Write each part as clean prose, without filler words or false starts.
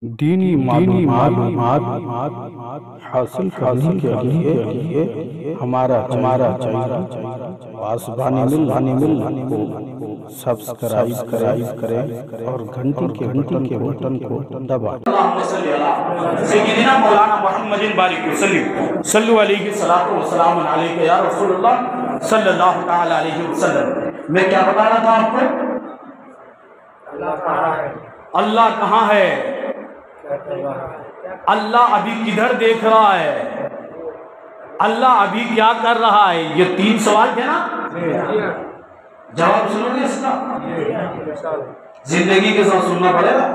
दीनी मालूमात हासिल करने के लिए हमारा चाहिए आसमानी मिल को सब्सक्राइब करें और घंटी के बटन को दबाएं। सय्यिदना मौलाना मुहम्मदिन बारिक सल्लल्लाहु अलैहि वसल्लम अलैहि या रसूलुल्लाह सल्लल्लाहु तआला अलैहि वसल्लम। मैं क्या बता रहा था आपको? अल्लाह कहाँ है? अल्लाह अभी किधर देख रहा है? अल्लाह अभी क्या कर रहा है? ये तीन सवाल थे ना, जवाब सुनोगे इसका? जिंदगी के साथ सुनना पड़ेगा।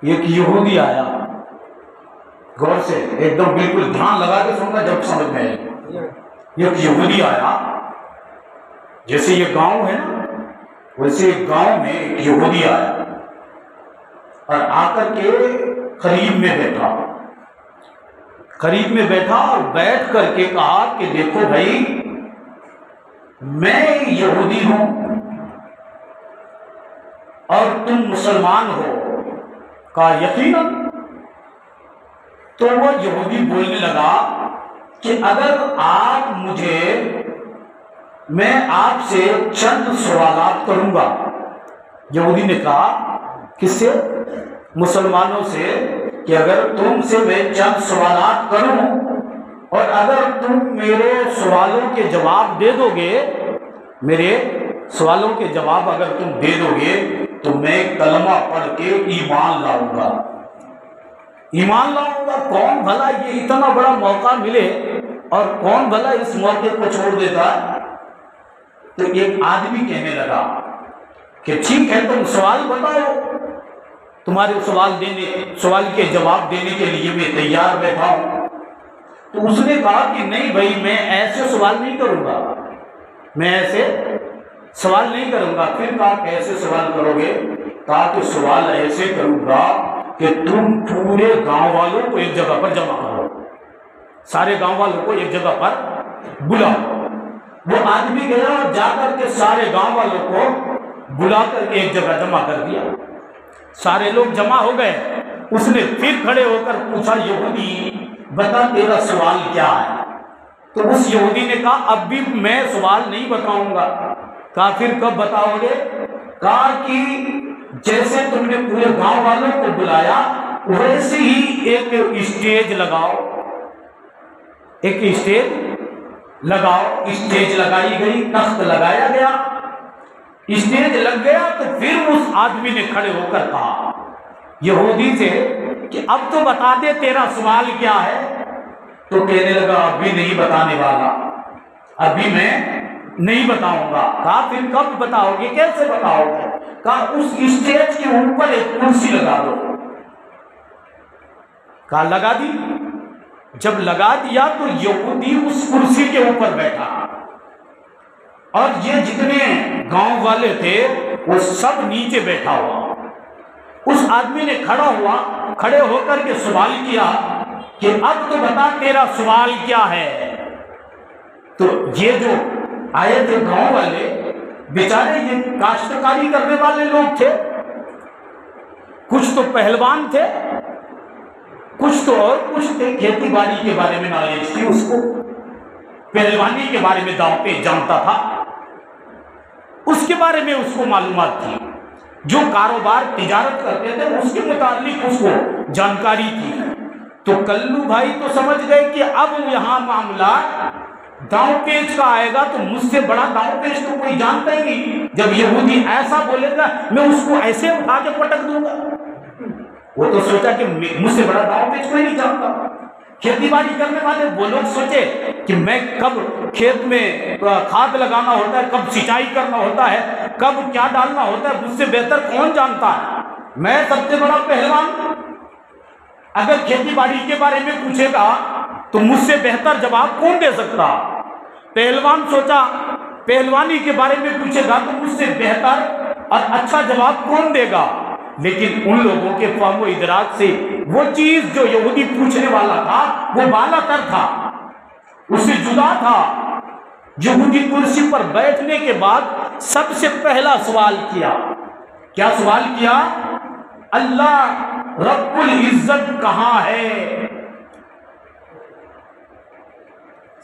एक यहूदी आया, गौर से एकदम बिल्कुल ध्यान लगा के सुनना जब समझ में आए। एक यहूदी आया, जैसे ये गांव है ना, वैसे एक गांव में एक यहूदी आया और आकर के करीब में बैठा और बैठ करके कहा कि देखो भाई, मैं यहूदी हूं और तुम मुसलमान हो। कहा यकीनन। तो वो यहूदी बोलने लगा कि अगर आप मैं आपसे चंद सवालात करूंगा। यहूदी ने कहा किससे? मुसलमानों से, कि अगर तुमसे मैं चंद सवालात करूं और अगर तुम मेरे सवालों के जवाब दे दोगे, मेरे सवालों के जवाब अगर तुम दे दोगे तो मैं कलमा पढ़ के ईमान लाऊंगा। कौन भला ये इतना बड़ा मौका मिले और कौन भला इस मौके को छोड़ देता? तो एक आदमी कहने लगा कि ठीक है, तुम सवाल बताओ, तुम्हारे सवाल के जवाब देने के लिए मैं तैयार बैठा हूं। तो उसने कहा कि नहीं भाई, मैं ऐसे सवाल नहीं करूंगा, फिर कहा कैसे सवाल करोगे? कहा कि सवाल ऐसे करूंगा कि तुम पूरे गांव वालों को एक जगह पर जमा करो, सारे गांव वालों को एक जगह पर बुलाओ। वो आदमी गया और जाकर के सारे गांव वालों को बुलाकर एक जगह जमा कर दिया। सारे लोग जमा हो गए। उसने फिर खड़े होकर पूछा, यहूदी बता तेरा सवाल क्या है? तो उस यहूदी ने कहा अब भी मैं सवाल नहीं बताऊंगा। कहा फिर कब बताओगे? कहा कि जैसे तुमने पूरे गांव वालों को बुलाया वैसे ही एक स्टेज लगाओ। स्टेज लगाई गई, तख्त लगाया गया, स्टेज लग गया। तो फिर उस आदमी ने खड़े होकर कहा यहूदी से कि अब तो बता दे तेरा सवाल क्या है। तो कहने लगा अभी नहीं बताने वाला, अभी मैं नहीं बताऊंगा। कहा फिर कब बताओगे, कैसे बताओगे? कहा उस स्टेज के ऊपर एक कुर्सी लगा दो। कहा लगा दी। जब लगा दिया तो यहूदी उस कुर्सी के ऊपर बैठा और ये जितने गांव वाले थे वो सब नीचे बैठा हुआ। उस आदमी ने खड़े होकर के सवाल किया कि अब तो बता तेरा सवाल क्या है। तो ये जो आए थे गांव वाले, बेचारे ये काश्तकारी करने वाले लोग थे, कुछ तो पहलवान थे, कुछ तो और कुछ थे, खेती बाड़ी के बारे में नॉलेज थी उसको, पहलवानी के बारे में दांव पे जानता था, उसके बारे में उसको मालूमात थी, जो कारोबार तिजारत करते थे उसके मुताबिक उसको जानकारी थी। तो कल्लू भाई तो समझ गए कि अब यहाँ मामला दांव पेच का आएगा, तो मुझसे बड़ा दांव पेच तो कोई जानता ही नहीं। जब यहूदी ऐसा बोलेगा मैं उसको ऐसे उठा के पटक दूंगा। वो तो सोचा कि मुझसे बड़ा दांव पेच कोई नहीं जानता। खेती बाड़ी करने वाले वो लोग सोचे कि मैं कब खेत में खाद लगाना होता है, कब सिंचाई करना होता है, कब क्या डालना होता है, मुझसे बेहतर कौन जानता है? मैं सबसे बड़ा पहलवान। अगर खेती बाड़ी के बारे में पूछेगा तो मुझसे बेहतर जवाब कौन दे सकता? पहलवान सोचा पहलवानी के बारे में पूछेगा तो मुझसे बेहतर और अच्छा जवाब कौन देगा? लेकिन उन लोगों के फहमो इदराक से वो चीज जो यहूदी पूछने वाला था वो बालातर था, उससे जुदा था। यहूदी कुर्सी पर बैठने के बाद सबसे पहला सवाल किया क्या सवाल किया? अल्लाह रब्बुल इज्जत कहां है?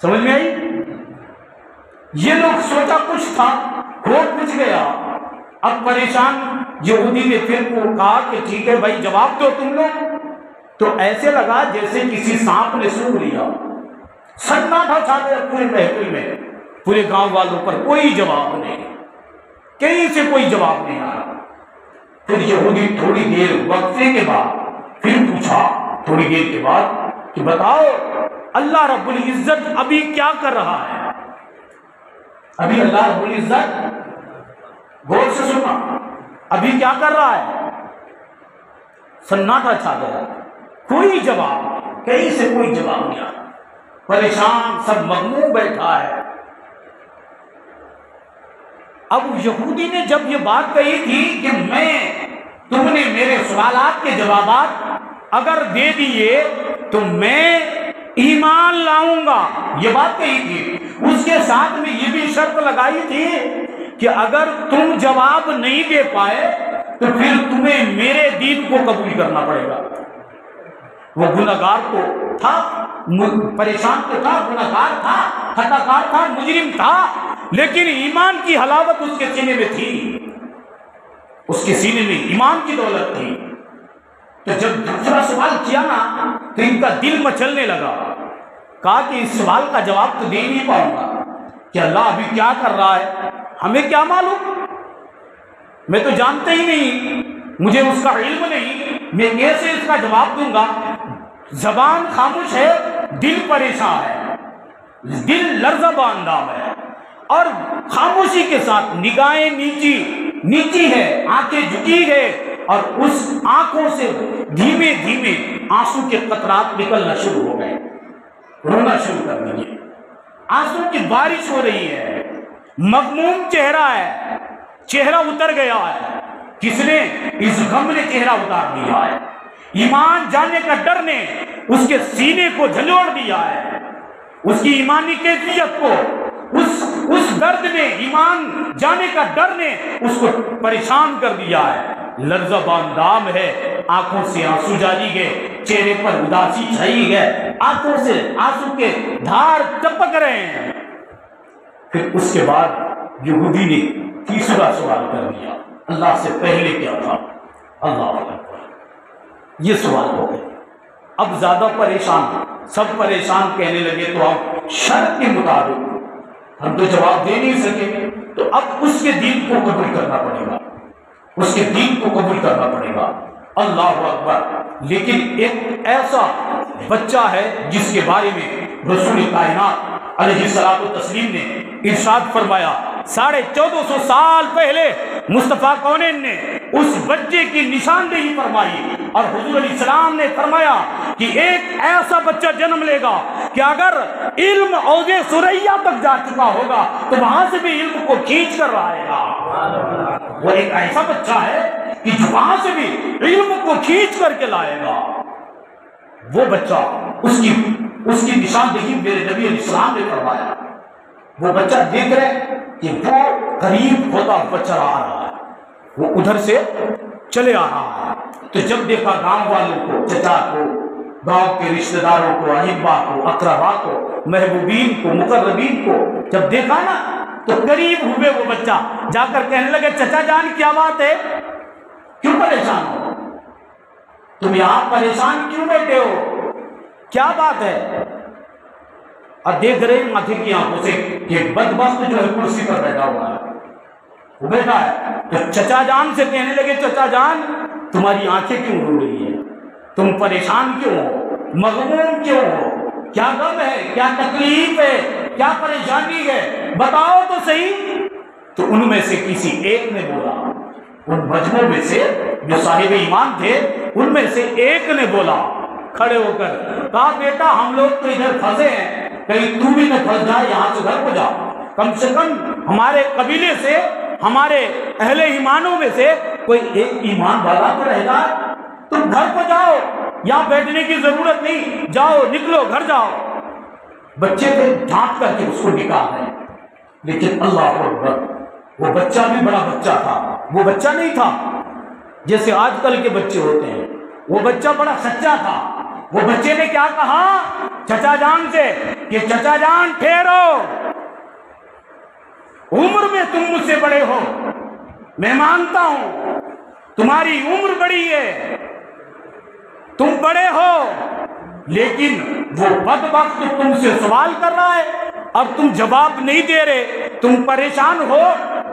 समझ में आई? ये लोग सोचा कुछ था, हो कुछ गया। अब परेशान यहूदी ने फिर को कहा कि ठीक है भाई जवाब दो तुम लोग। तो ऐसे लगा जैसे किसी सांप ने सूंघ लिया, सन्नाटा छा गया पूरे महफिल में, पूरे गांव वालों पर कोई जवाब नहीं, कहीं से कोई जवाब नहीं आया। फिर यहूदी थोड़ी देर वक्फे के बाद फिर पूछा, थोड़ी देर के बाद, कि बताओ अल्लाह रब्बुल इज्जत अभी क्या कर रहा है? अभी अल्लाह रब्बुल इज्जत, गौर से सुनना, अभी क्या कर रहा है? सन्नाटा छा गया, कोई जवाब, कहीं से कोई जवाब नहीं आया। परेशान सब मगमूम बैठा है। अब यहूदी ने जब ये बात कही थी कि तुमने मेरे सवालात के जवाबात अगर दे दिए तो मैं ईमान लाऊंगा, ये बात कही थी। उसके साथ में ये भी शर्त लगाई थी कि अगर तुम जवाब नहीं दे पाए तो फिर तुम्हें मेरे दीन को कबूल करना पड़ेगा। वो गुनहगार तो था, परेशान तो था, गुनहगार था, खताकार था, मुजरिम था, लेकिन ईमान की हलावत उसके सीने में थी, उसके सीने में ईमान की दौलत थी। तो जब दूसरा सवाल किया ना तो इनका दिल मचलने लगा। कहा कि इस सवाल का जवाब तो दे नहीं पाऊंगा कि अल्लाह अभी क्या कर रहा है, हमें क्या मालूम, मैं तो जानते ही नहीं, मुझे उसका इल्म नहीं, मैं कैसे इसका जवाब दूंगा? जबान खामोश है, दिल परेशान है, दिल लर्ज़ा अंदाम है, और खामोशी के साथ निगाहें नीची है, आंखें झुकी है, और उस आंखों से धीमे धीमे आंसू के कतरात निकलना शुरू हो गए, रोना शुरू कर दिए, आंसू की बारिश हो रही है, मगमूम चेहरा है, चेहरा उतर गया है। किसने? इस गम ने चेहरा उतार दिया है, ईमान जाने का डर ने उसके सीने को झंझोड़ दिया है, उसकी ईमानी कैफियत को उस दर्द ने, ईमान जाने का डर ने उसको परेशान कर दिया है। लर्ज़ाबान है, आंखों से आंसू जारी गए, चेहरे पर उदासी छाई है, आंखों से आंसू के धार टपक रहे हैं। फिर उसके बाद यहूदी ने तीसरा सवाल कर दिया, अल्लाह से पहले क्या था? अल्लाह अकबर। ये सवाल हो गए। अब ज्यादा परेशान, सब परेशान कहने लगे तो आप शर्त के मुताबिक हम तो जवाब दे नहीं सके, तो अब उसके दीन को कबूल करना पड़ेगा, उसके दीन को कबूल करना पड़ेगा। अल्लाह अकबर। लेकिन एक ऐसा बच्चा है जिसके बारे में रसूल कायनात अलैहिस्सलातु तस्लीम ने इरशाद फरमाया, 1450 साल पहले मुस्तफ़ा कौनैन ने उस बच्चे की निशानदेही फरमाई, और हुजूर अलैहिस्सलाम ने फरमाया कि एक ऐसा बच्चा जन्म लेगा कि अगर इल्म औजे सुरैया तक जा चुका होगा तो वहां से भी इल्म को खींच कर आएगा। वो एक ऐसा बच्चा है कि वहां से भी इल्म को खींच करके लाएगा। वो बच्चा, उसकी निशानदेही मेरे नबी अलैहिस्सलाम ने फरमाया। वो बच्चा देख रहे कि वो करीब होता बच्चा आ रहा है, वो उधर से चले आ रहा है। तो जब देखा गांव वालों को, चचा को, गांव के रिश्तेदारों को, अहिब्बा को, अकरबा को, महबूबीन को, मुकर्रबीन को जब देखा ना तो करीब हुए वो बच्चा, जाकर कहने लगे, चचा जान क्या बात है, क्यों परेशान हो, तुम यहां परेशान क्यों बैठे हो, क्या बात है? और देख रहे माथे की आंखों से कि बदबख्त जो है कुर्सी पर बैठा हुआ है, वो बैठा है। तो चचा जान से कहने लगे, चचा जान तुम्हारी आंखें क्यों रो रही है, तुम परेशान क्यों हो, मगमूम क्यों हो, क्या गम है, क्या तकलीफ है, क्या परेशानी है, बताओ तो सही। तो उनमें से किसी एक ने बोला, उन बच्चों में से जो साहिब ईमान थे उनमें से एक ने बोला खड़े होकर, कहा बेटा हम लोग तो इधर फंसे हैं, कहीं तू भी न फंस जाए, यहाँ से घर को जाओ, कम से कम हमारे कबीले से, हमारे अहले ईमानों में से कोई एक ईमान वाला तो रहेगा, तुम घर को जाओ, यहाँ बैठने की जरूरत नहीं, जाओ निकलो घर जाओ। बच्चे को ढांक करके उसको निकाल रहे, लेकिन अल्लाह अकबर, वो बच्चा भी बड़ा बच्चा था, वो बच्चा नहीं था, जैसे आजकल के बच्चे होते हैं। वो बच्चा बड़ा सच्चा था। वो बच्चे ने क्या कहा चचा जान से कि चचा जान ठहरो, उम्र में तुम मुझसे बड़े हो, मैं मानता हूं तुम्हारी उम्र बड़ी है, तुम बड़े हो, लेकिन वो बदबख्त तुमसे सवाल कर रहा है और तुम जवाब नहीं दे रहे, तुम परेशान हो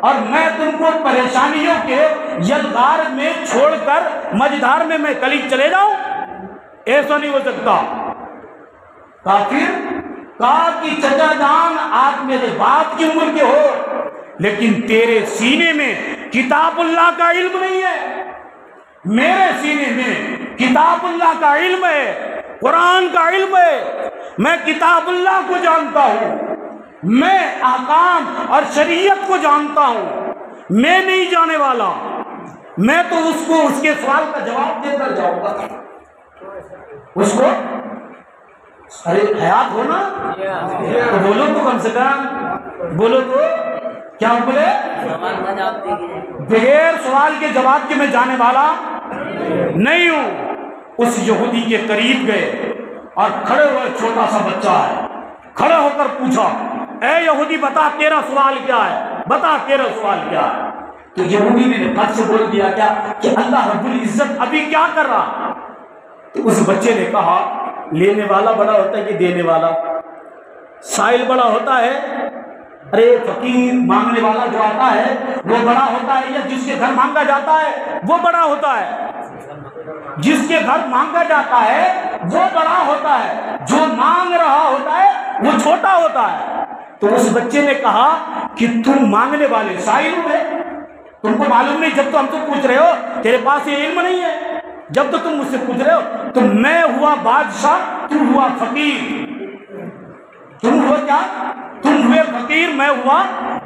और मैं तुमको परेशानियों के यलगार में छोड़कर मझधार में मैं कली चले जाऊं? ऐसा नहीं हो सकता। काफिर कहा कि चचा जान आप मेरे बाप की उम्र के हो, लेकिन तेरे सीने में किताबुल्लाह का इल्म नहीं है। मेरे सीने में किताबुल्लाह का इल्म है, कुरान का इल्म है। मैं किताबुल्लाह को जानता हूं, मैं अहकाम और शरीयत को जानता हूं। मैं नहीं जाने वाला, मैं तो उसको उसके सवाल का जवाब देकर जाऊंगा। उसको अरे हयात हो ना तो बोलो तो कम से कम बोलो तो क्या बोले, बगैर सवाल के जवाब के मैं जाने वाला नहीं हूं। उस यहूदी के करीब गए और खड़े हुए, छोटा सा बच्चा है, खड़े होकर पूछा, ए यहूदी बता तेरा सवाल क्या है, बता तेरा सवाल क्या है। तो यहूदी ने फट से बोल दिया क्या कि अल्लाह रब्बुल इज्जत अभी क्या कर रहा। तो उस बच्चे ने कहा लेने वाला बड़ा होता है कि देने वाला? साइल बड़ा होता है? अरे फकीर मांगने वाला जो आता है वो बड़ा होता है, या जिसके घर मांगा जाता है वो बड़ा होता है? जिसके घर मांगा जाता है वो बड़ा होता है, जो मांग रहा होता है वो छोटा होता है। तो उस बच्चे ने कहा कि तुम मांगने वाले साइल हुए, तुमको मालूम नहीं, जब तो हम तो पूछ रहे हो तेरे पास ये इल्म नहीं है, जब तो तुम मुझसे पूछ रहे हो तो मैं हुआ बादशाह, तुम हुआ फकीर। तुम हुआ क्या? तुम हुए फकीर, मैं हुआ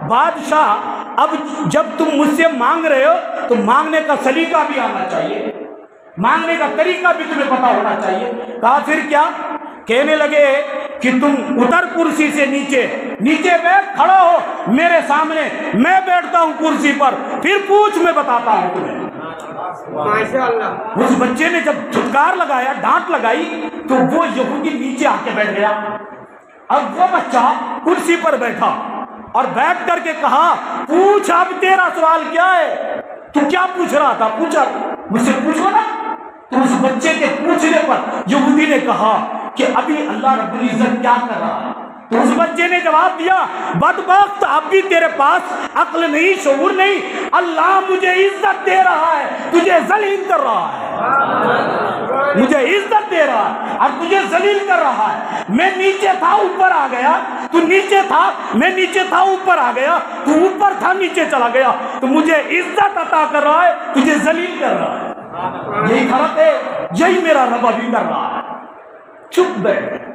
बादशाह। अब जब तुम मुझसे मांग रहे हो तो मांगने का सलीका भी आना चाहिए, मांगने का तरीका भी तुम्हें पता होना चाहिए। कहा फिर क्या? कहने लगे कि तुम उतर कुर्सी से नीचे, नीचे बैठ, खड़ा हो मेरे सामने, मैं बैठता हूं कुर्सी पर, फिर पूछ, मैं बताता हूं तुम्हें। माशाअल्लाह। उस बच्चे ने जब फुटकार लगाया, डांट लगाई, तो वो यहूदी नीचे आके बैठ गया। अब वो बच्चा कुर्सी पर बैठा और बैठ करके कहा, पूछ अब तेरा सवाल क्या है? तू क्या पूछ रहा था? पूछा, मुझसे पूछो ना। तो उस बच्चे के पूछने पर यहूदी ने कहा कि अभी अल्लाह रब्बुल इज्जत क्या कर रहा है? तो उस बच्चे ने जवाब दिया, बदबख्त अब भी तेरे पास अक्ल नहीं, शऊर नहीं, अल्लाह मुझे इज्जत दे रहा है, तुझे जलील कर रहा है, मुझे इज्जत दे रहा है और तुझे जलील कर रहा है। मैं नीचे था ऊपर आ गया, तू नीचे था, मैं नीचे था ऊपर आ गया, तू ऊपर था नीचे चला गया, तो मुझे इज्जत अता कर रहा है, तुझे जलील कर रहा है। यही फर्क है, यही मेरा रब अभी कर रहा है। चुप बैठ।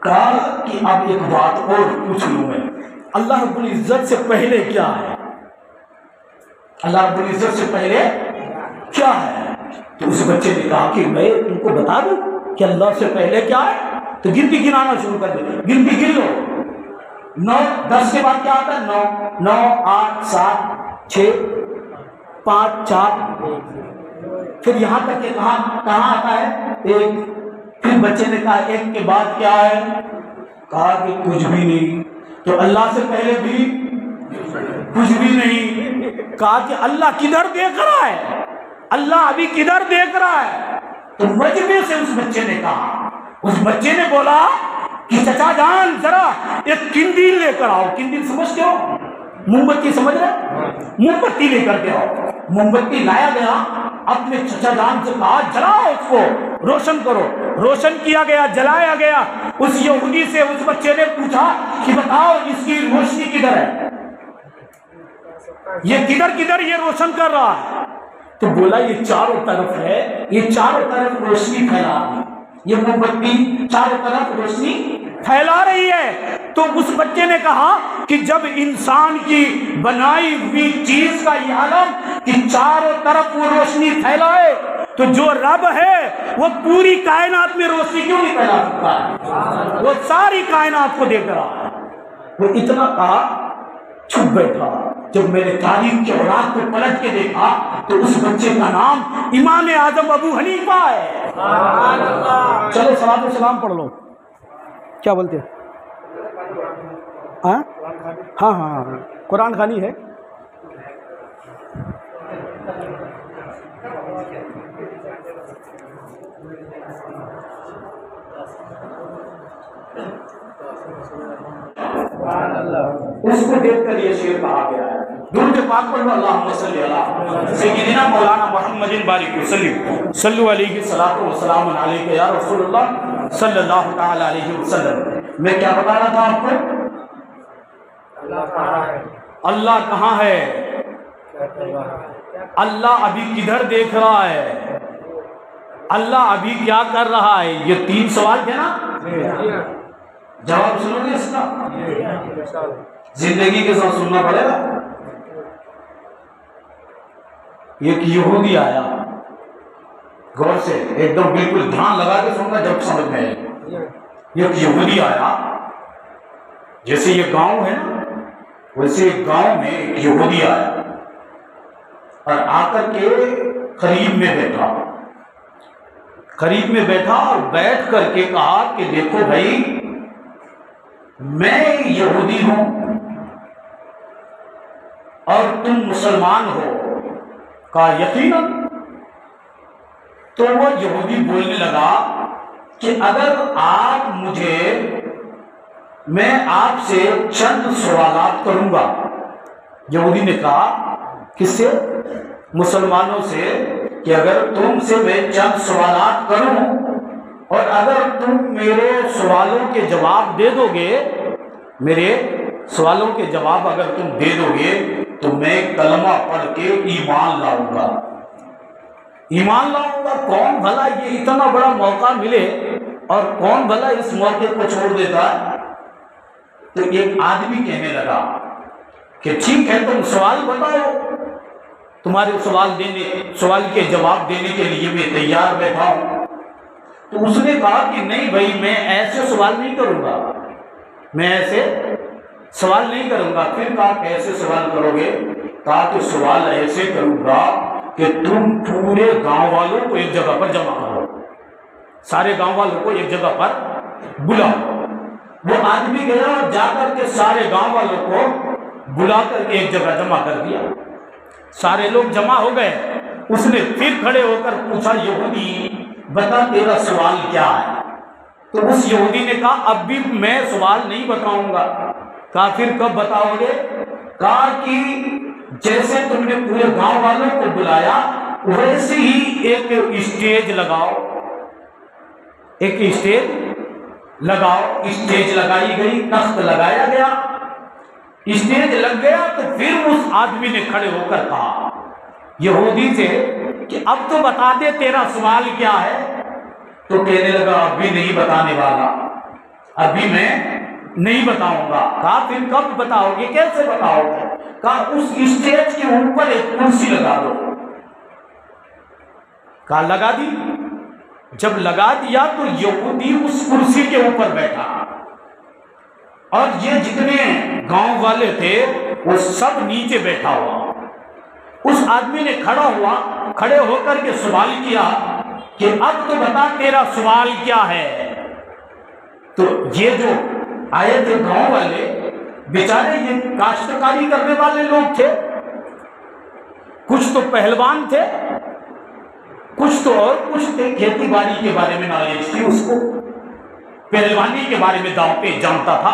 कहा कि अब एक बात और पूछ लूं मैं, अल्लाह रब्बुल इज्जत से पहले क्या है? अल्लाह रब्बुल इज्जत से पहले क्या है? तो उस बच्चे ने कहा कि मैं तुमको बता दूं कि अल्लाह से पहले क्या है? तो गिनती गिनाना शुरू कर दे, गिनती गिन लो। 9, 10 के बाद क्या आता है? 9, 9, 8, 7, 6, 5, 4, फिर यहां तक के कहां आता है? 1। फिर बच्चे ने कहा 1 के बाद क्या है? कहा कि कुछ भी नहीं। तो अल्लाह से पहले भी कुछ भी नहीं। कहा कि अल्लाह किधर देख रहा है? अल्लाह अभी किधर देख रहा है? तो मजबे से उस बच्चे ने कहा, उस बच्चे ने बोला कि चचा जान जरा एक किंदील लेकर आओ। किंदील समझते हो? मोमबत्ती समझ रहे? मोमबत्ती लेकर के आओ। मोमबत्ती लाया गया, अपने चचा जान से कहा जलाओ उसको, रोशन करो। रोशन किया गया, जलाया गया। उस यहूदी से उस बच्चे ने पूछा कि बताओ इसकी रोशनी किधर है, ये किधर किधर ये रोशन कर रहा है? तो बोला ये चारों तरफ है, ये चारों तरफ रोशनी फैला रही है, ये मोमबत्ती चारों तरफ रोशनी फैला रही है। तो उस बच्चे ने कहा कि जब इंसान की बनाई हुई चीज का ये आलम कि चारों तरफ वो रोशनी फैलाए, तो जो रब है वो पूरी कायनात में रोशनी क्यों नहीं फैला सकता है? वो सारी कायनात को देख रहा है। वो इतना कहा, चुप बैठा। जब मैंने तारीख के औलाद को पलट के देखा तो उस बच्चे का नाम इमाम आजम अबू हनीफा है। चलो सलात व सलाम पढ़ लो। क्या बोलते हैं? हाँ हाँ हाँ हाँ, कुरान खानी है। उसको देखकर ये शेर कहा गया है। दुरूद पाक पढ़ो, अल्लाहुम्मा सल्ली अला सय्यिदिना मौलाना मुहम्मदिन बारिक वसल्लम सल्लु अलैहि सलातो व सलाम अलैका या रसूलुल्लाह सल्लल्लाहु तआला अलैहि वसल्लम। मैं क्या बता रहा था आपको? अल्लाह कहाँ है? अल्लाह अभी किधर देख रहा है? अल्लाह अभी क्या कर रहा है? ये 3 सवाल थे ना, जवाब सुनोगे इसका? जिंदगी के साथ सुनना पड़ेगा। एक यहूदी आया, गौर से एकदम बिल्कुल ध्यान लगा के सुनना जब समझ में आए। एक यहूदी आया, जैसे ये गांव है ना वैसे गांव में एक यहूदी आया और आकर के करीब में बैठा और बैठ करके कहा कि देखो भाई, मैं यहूदी हूं और तुम मुसलमान हो। कहा यकीनन। तो वो यहूदी बोलने लगा कि अगर आप मुझे, मैं आपसे चंद सवालात करूंगा। यहूदी ने कहा किससे? मुसलमानों से, कि अगर तुमसे मैं चंद सवालात करूं और अगर तुम मेरे सवालों के जवाब दे दोगे, मेरे सवालों के जवाब अगर तुम दे दोगे तो मैं कलमा पढ़ के ईमान लाऊंगा। कौन भला ये इतना बड़ा मौका मिले और कौन भला इस मौके को छोड़ देता है? तो एक आदमी कहने लगा कि ठीक है, तुम सवाल बताओ, तुम्हारे सवाल के जवाब देने के लिए मैं तैयार बैठा हूं। तो उसने कहा कि नहीं भाई, मैं ऐसे सवाल नहीं करूंगा, मैं ऐसे सवाल नहीं करूंगा। फिर कहा कैसे सवाल करोगे? कहा कि सवाल ऐसे करूंगा कि तुम पूरे गांव वालों को एक जगह पर जमा करो, सारे गांव वालों को एक जगह पर बुलाओ। वो आदमी गया और जाकर के सारे गांव वालों को बुलाकर एक जगह जमा कर दिया। सारे लोग जमा हो गए। उसने फिर खड़े होकर पूछा, यहूदी बता तेरा सवाल क्या है? तो उस यहूदी ने कहा अब भी मैं सवाल नहीं बताऊंगा। कहा फिर कब बताओगे? कहा कि जैसे तुमने पूरे गांव वालों को बुलाया वैसे ही एक स्टेज लगाओ, एक स्टेज लगाओ। स्टेज लगाई गई, तख्त लगाया गया, स्टेज लग गया। तो फिर उस आदमी ने खड़े होकर कहा यहूदी से कि अब तो बता दे तेरा सवाल क्या है। तो कहने लगा अभी नहीं बताने वाला, अभी मैं नहीं बताऊंगा। कहा फिर कब बताओगे, कैसे बताओगे? कहा उस स्टेज के ऊपर एक कुर्सी लगा दो। कहा लगा दी। जब लगा दिया तो यहूदी उस कुर्सी के ऊपर बैठा और ये जितने गांव वाले थे वो सब नीचे बैठा हुआ। उस आदमी ने खड़े होकर के सवाल किया कि अब तो बता तेरा सवाल क्या है। तो ये जो आए थे गांव वाले बेचारे, ये काश्तकारी करने वाले लोग थे, कुछ तो पहलवान थे, कुछ तो और कुछ थे, खेती बाड़ी के बारे में नॉलेज थी उसको, पहलवानी के बारे में दांव पे जानता था,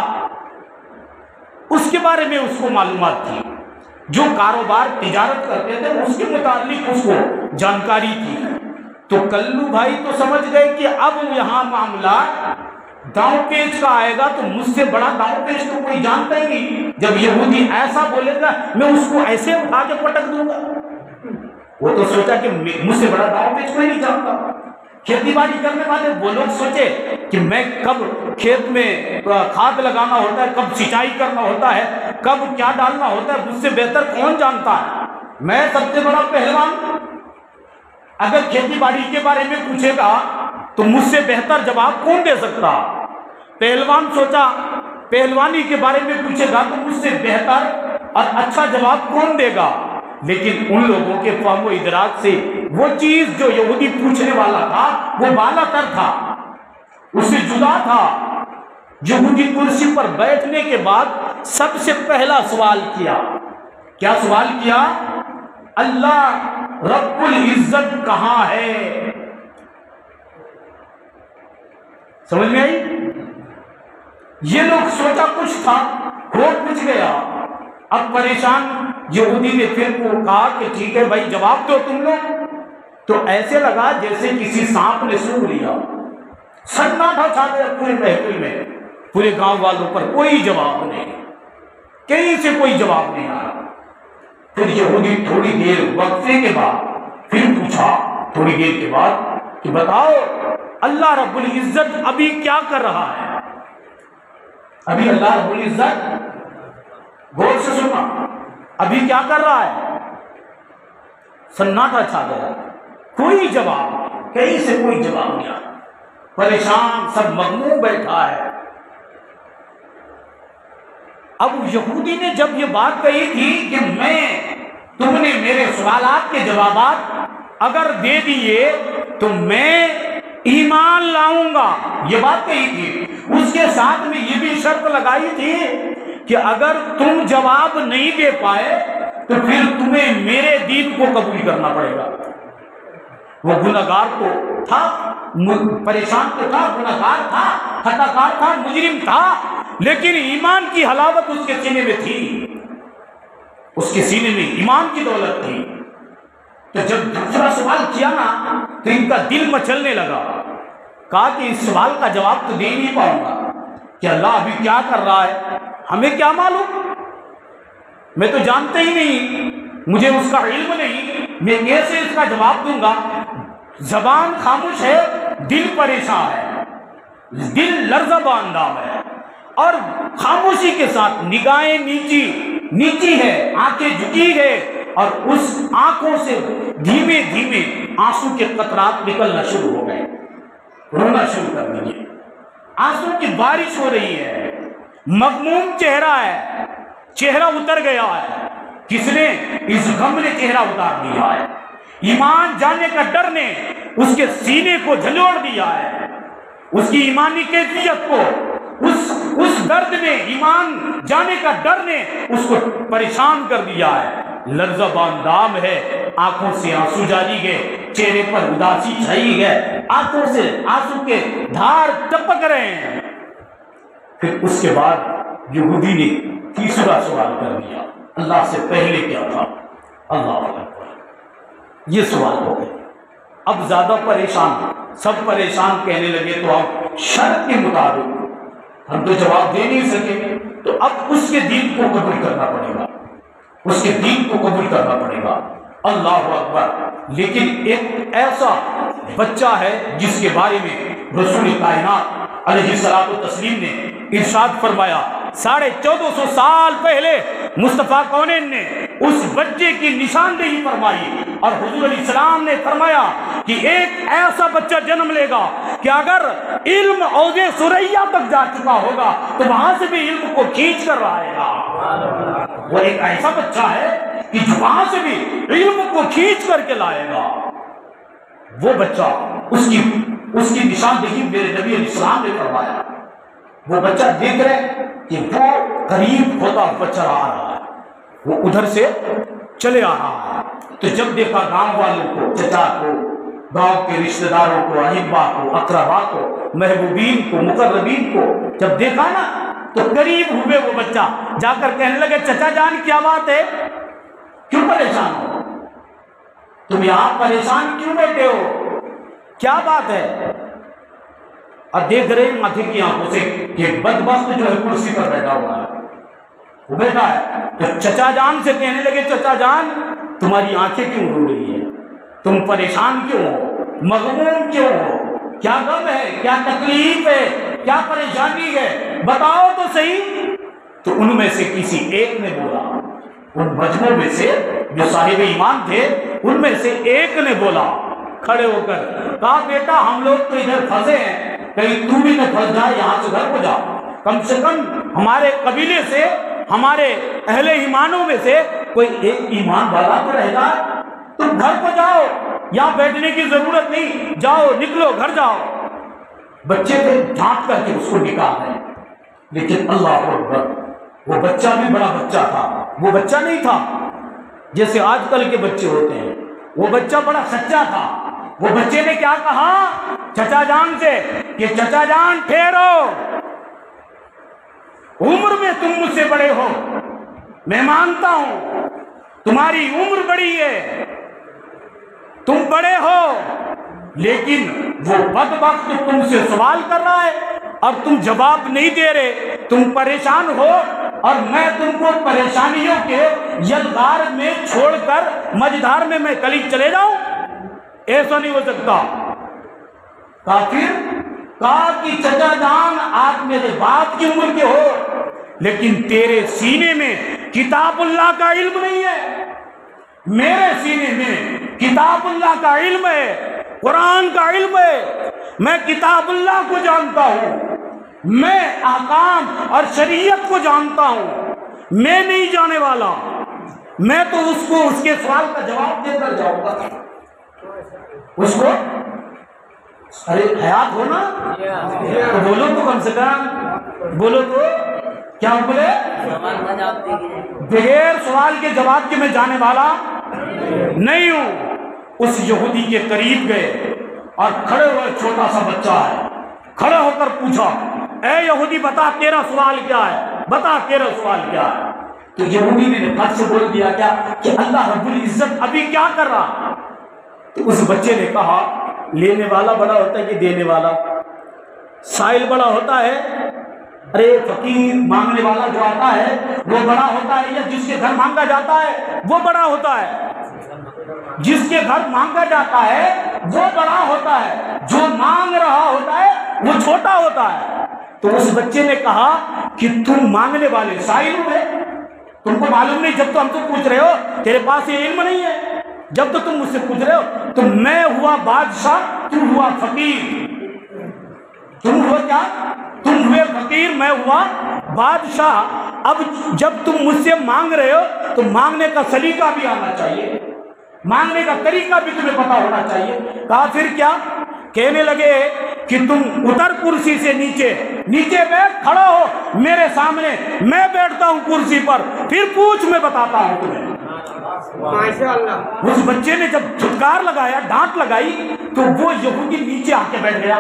उसके बारे में उसको मालूमात थी, जो कारोबार तिजारत करते थे उसके मुतालिक उसको जानकारी थी। तो कल्लू भाई तो समझ गए कि अब यहाँ मामला दांव पेच का आएगा, तो मुझसे बड़ा दांव पेच तो कोई जानता ही नहीं। जब यहूदी ऐसा बोलेगा मैं उसको ऐसे उठा के पटक दूंगा। वो तो सोचा कि मुझसे बड़ा दांव पेच कोई नहीं जानता। खेती बाड़ी करने वाले वो लोग सोचे कि मैं कब खेत में खाद लगाना होता है, कब सिंचाई करना होता है, कब क्या डालना होता है, मुझसे बेहतर कौन जानता है, मैं सबसे बड़ा पहलवान। अगर खेती बाड़ी के बारे में पूछेगा तो मुझसे बेहतर जवाब कौन दे सकता। पहलवान सोचा पहलवानी के बारे में पूछेगा तो मुझसे बेहतर और अच्छा जवाब कौन देगा। लेकिन उन लोगों के फहम इदराक से वो चीज जो यहूदी पूछने वाला था वो बालातर था, उससे जुदा था। यहूदी कुर्सी पर बैठने के बाद सबसे पहला सवाल किया, क्या सवाल किया? अल्लाह रब्बुल इज्जत कहां है? समझ में आई? ये लोग सोचा कुछ था, हो कुछ गया। अब परेशान यहूदी ने फिर को कहा कि ठीक है भाई जवाब दो तुम लोग। तो ऐसे लगा जैसे किसी सांप ने सूंघ लिया, सन्नाटा छा गया पूरे महफिल में, पूरे गांव वालों पर कोई जवाब नहीं, कहीं से कोई जवाब नहीं आया। फिर यहूदी थोड़ी देर वक्फे के बाद फिर पूछा, थोड़ी देर के बाद, कि बताओ अल्लाह रब्बुल इज्जत अभी क्या कर रहा है? अभी अल्लाह रब्बुल इज्जत, गौर से सुना, अभी क्या कर रहा है? सन्नाटा छा गया, कोई जवाब नहीं, कहीं से कोई जवाब नहीं आया। परेशान सब मगमूम बैठा है। अब यहूदी ने जब ये बात कही थी कि तुमने मेरे सवालात के जवाबात अगर दे दिए तो मैं ईमान लाऊंगा, ये बात कही थी। उसके साथ में ये भी शर्त लगाई थी कि अगर तुम जवाब नहीं दे पाए तो फिर तुम्हें मेरे दीन को कबूल करना पड़ेगा। वो गुनहगार तो था, परेशान तो था, गुनहगार था, खताकार था, मुजरिम था, लेकिन ईमान की हलावत उसके सीने में थी, उसके सीने में ईमान की दौलत थी। तो जब दूसरा सवाल किया ना तो इनका दिल मचलने लगा। कहा कि इस सवाल का जवाब तो दे नहीं पाऊंगा कि अल्लाह अभी क्या कर रहा है, हमें क्या मालूम, मैं तो जानते ही नहीं, मुझे उसका इल्म नहीं, मैं कैसे इसका जवाब दूंगा। जबान खामोश है, दिल परेशान है, दिल लर्ज़बा अंदाम है और खामोशी के साथ निगाहें नीची है, आंखें झुकी है और उस आंखों से धीमे धीमे आंसू के कतरात निकलना शुरू हो गए, रोना शुरू कर दिए, आंसू की बारिश हो रही है, मगमूम चेहरा है, चेहरा उतर गया है। किसने? इस गम ने चेहरा उतार दिया है। ईमान जाने का डर ने उसके सीने को झंझोड़ दिया है, उसकी ईमानी कैफियत को, उस दर्द ने, ईमान जाने का डर ने उसको परेशान कर दिया है। लर्ज़बान है, आंखों से आंसू जारी गए, चेहरे पर उदासी छाई है, आंखों से आंसू के धार टपक रहे हैं। फिर उसके बाद यहूदी ने तीसरा सवाल कर दिया, अल्लाह से पहले क्या था? अल्लाह अकबर। ये सवाल हो गए। अब ज्यादा परेशान, सब परेशान कहने लगे तो हम शर्त के मुताबिक हम तो जवाब दे नहीं सके, तो अब उसके दीन को कबूल करना पड़ेगा, उसके दीन को कबूल करना पड़ेगा। अल्लाह अकबर। लेकिन एक ऐसा बच्चा है जिसके बारे में रसूल कायनात अलैहिस्सलातु तस्लीम ने इरशाद फरमाया, 1450 साल पहले मुस्तफ़ा कौनैन ने उस बच्चे की निशानदेही फरमाई और हुजूर अलैहिस्सलाम ने फरमाया कि एक ऐसा बच्चा जन्म लेगा कि अगर इल्म औजे सुरैया तक जा चुका होगा तो वहां से भी इल्म को खींच कर आएगा। वो एक ऐसा बच्चा है कि वहां से भी इल्म को खींच करके लाएगा। वो बच्चा, उसकी निशानदेही मेरे नबी अलैहिस्सलाम ने फरमाया। वो बच्चा देख रहे कि वो करीब होता बच्चा आ रहा है, वो उधर से चले आ रहा है। तो जब देखा गांव वालों को, चचा को, गांव के रिश्तेदारों को, अहिब्बा को, अकरबा को, महबूबीन को, मुकर्रबीन को जब देखा ना तो करीब हुए वो बच्चा, जाकर कहने लगे, चचा जान क्या बात है, क्यों परेशान हो, तुम यहां परेशान क्यों बैठे हो, क्या बात है? और देख रहे माथे की आंखों से कि बदबख्त जो है कुर्सी पर बैठा हुआ है, वो बैठा है। तो चचा जान से कहने लगे, चचा जान तुम्हारी आंखें क्यों रो रही है, तुम परेशान क्यों हो, मगमूम क्यों हो, क्या गम है, क्या तकलीफ है, क्या परेशानी है, बताओ तो सही। तो उनमें से किसी एक ने बोला, उन मजमू में से जो साहिब ईमान थे उनमें से एक ने बोला खड़े होकर, कहा बेटा हम लोग तो इधर फंसे हैं, कहीं तू भी न फंस जाए, यहाँ से घर को जाओ, कम से कम हमारे कबीले से हमारे अहले ईमानों में से कोई एक ईमान वाला तो रहेगा। तुम घर को जाओ, यहाँ बैठने की जरूरत नहीं, जाओ निकलो घर जाओ। बच्चे थे झांक करके उसको निकाल रहे, लेकिन अल्लाह अकबर, वो बच्चा भी बड़ा बच्चा था। वो बच्चा नहीं था जैसे आजकल के बच्चे होते हैं, वो बच्चा बड़ा सच्चा था। वो बच्चे ने क्या कहा चचा जान से कि चचा जान ठहरो, उम्र में तुम मुझसे बड़े हो, मैं मानता हूं तुम्हारी उम्र बड़ी है, तुम बड़े हो, लेकिन वो बदबख्त तुमसे सवाल कर रहा है और तुम जवाब नहीं दे रहे, तुम परेशान हो और मैं तुमको परेशानियों के यलगार में छोड़कर मझधार में मैं कली चले जाऊं? ऐसा नहीं हो सकता। काफिर कहा कि चचा जान आप मेरे बाप की उम्र के हो, लेकिन तेरे सीने में किताबुल्लाह का इल्म नहीं है, मेरे सीने में किताबुल्लाह का इल्म है, कुरान का इल्म है। मैं किताबुल्लाह को जानता हूं, मैं अहकाम और शरीयत को जानता हूं, मैं नहीं जाने वाला। मैं तो उसको उसके सवाल का जवाब देकर जाऊंगा। उसको अरे हयात हो ना तो बोलो तो कम से कम, बोलो तो क्या बोले, बगैर सवाल के जवाब के मैं जाने वाला नहीं हूं। उस यहूदी के करीब गए और खड़े हुए, छोटा सा बच्चा है, खड़ा होकर पूछा, ए यहूदी बता तेरा सवाल क्या है, बता तेरा सवाल क्या है। तो यहूदी ने फट से बोल दिया क्या कि अल्लाह रब्बुल इज्जत अभी क्या कर रहा। तो उस बच्चे ने कहा लेने वाला बड़ा होता है कि देने वाला, साइल बड़ा होता है, अरे फकीर मांगने वाला जो आता है वो बड़ा होता है, या जिसके घर मांगा जाता है वो बड़ा होता है? जिसके घर मांगा जाता है वो बड़ा होता है, जो मांग रहा होता है वो छोटा होता है। तो उस बच्चे ने कहा कि तुम मांगने वाले साइल हुए, तुमको मालूम नहीं, जब तो हमसे पूछ रहे हो तेरे पास ये इल्म नहीं है, जब तो तुम मुझसे पूछ रहे हो, तो मैं हुआ बादशाह, तुम हुआ फकीर। तुम हुआ क्या? तुम हुए फकीर, मैं हुआ बादशाह। अब जब तुम मुझसे मांग रहे हो तो मांगने का सलीका भी आना चाहिए, मांगने का तरीका भी तुम्हें पता होना चाहिए। कहा फिर क्या? कहने लगे कि तुम उतर कुर्सी से नीचे, नीचे बैठ, खड़ा हो मेरे सामने, मैं बैठता हूं कुर्सी पर, फिर पूछ, मैं बताता हूं तुम्हें। माशाअल्लाह। उस बच्चे ने जब फुटकार लगाया, डांट लगाई, तो वो यहूदी नीचे आके बैठ गया।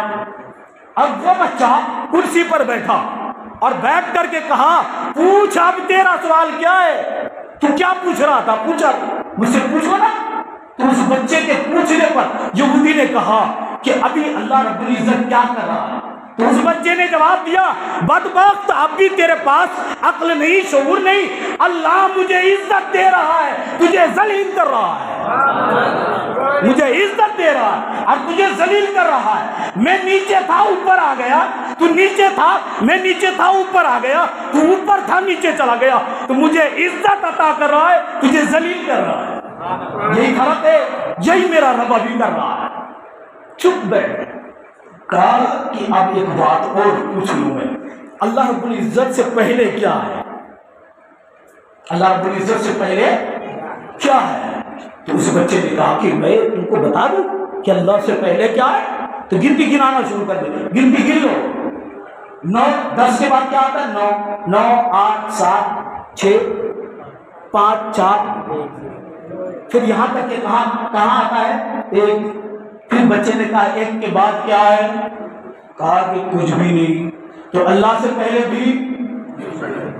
अब वो बच्चा कुर्सी पर बैठा और बैठ करके कहा, पूछ अब तेरा सवाल क्या है, तू क्या पूछ रहा था, पूछा, मुझसे पूछो ना। तो उस बच्चे के पूछने पर यहूदी ने कहा कि अभी अल्लाह रब्बुल इज्जत क्या कर रहा है। तो उस बच्चे ने जवाब दिया, बदबख्त अब भी तेरे पास अक्ल नहीं, शऊर नहीं, अल्लाह मुझे इज्जत दे रहा है, तुझे जलील कर रहा है, मुझे इज्जत दे रहा है और तुझे जलील कर रहा है। मैं नीचे था ऊपर आ गया, तू नीचे था, मैं नीचे था ऊपर आ गया, तू ऊपर था नीचे चला गया, तो मुझे इज्जत अता कर रहा है, तुझे जलील कर रहा है। यही फर्क है, यही मेरा रब अभी कर रहा है। चुप बैठ। कहा कि अब एक बात और पूछ लूं मैं, अल्लाह रब्बुल इज्जत से पहले क्या है? अल्लाह रब्बुल इज्जत से पहले क्या है? तो उस बच्चे ने कहा कि मैं तुमको बता दूं कि अल्लाह से पहले क्या है। तो गिनती गिनाना शुरू कर दे, गिनती गिन लो। 9, 10 के बाद क्या आता है? 9, 9, 8, 7, 6, 5, 4, फिर यहां तक के कहां आता है? 1। फिर बच्चे ने कहा 1 के बाद क्या है? कहा कि कुछ भी नहीं। तो अल्लाह से पहले भी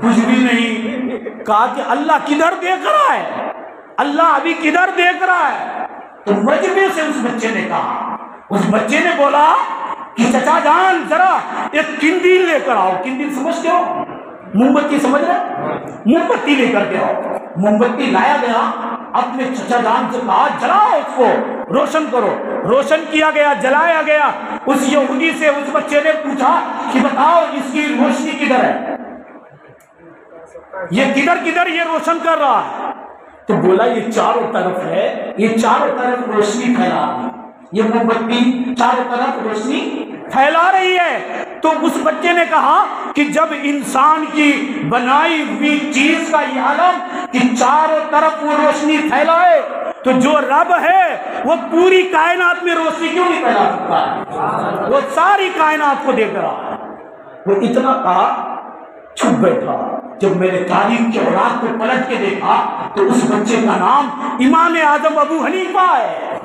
कुछ भी नहीं। कहा कि अल्लाह किधर देख रहा है, अल्लाह अभी किधर देख रहा है? तो मजबे से उस बच्चे ने कहा, उस बच्चे ने बोला कि चचा जान जरा एक किंदील लेकर आओ। किंदील समझते हो? मोमबत्ती समझ रहे? मोमबत्ती लेकर के आओ। मोमबत्ती लाया गया, अपने चचा जान से कहा जलाओ उसको, रोशन करो। रोशन किया गया, जलाया गया। उस यहूदी से उस बच्चे ने पूछा कि बताओ इसकी रोशनी किधर है, ये किधर किधर ये रोशन कर रहा है? तो बोला ये चारों तरफ है, ये चारों तरफ रोशनी फैला रही, ये मोमबत्ती चारों तरफ रोशनी फैला रही है। तो उस बच्चे ने कहा कि जब इंसान की बनाई हुई चीज का ये आलम कि चारों तरफ वो रोशनी फैलाए, तो जो रब है वो पूरी कायनात में रोशनी क्यों नहीं फैला सकता? वो सारी कायनात को देख रहा है। वो इतना कहा, छुप बैठा। जब मैंने तारीख के औलाद को पलट के देखा तो उस बच्चे का नाम इमाम आजम अबू हनीफा है।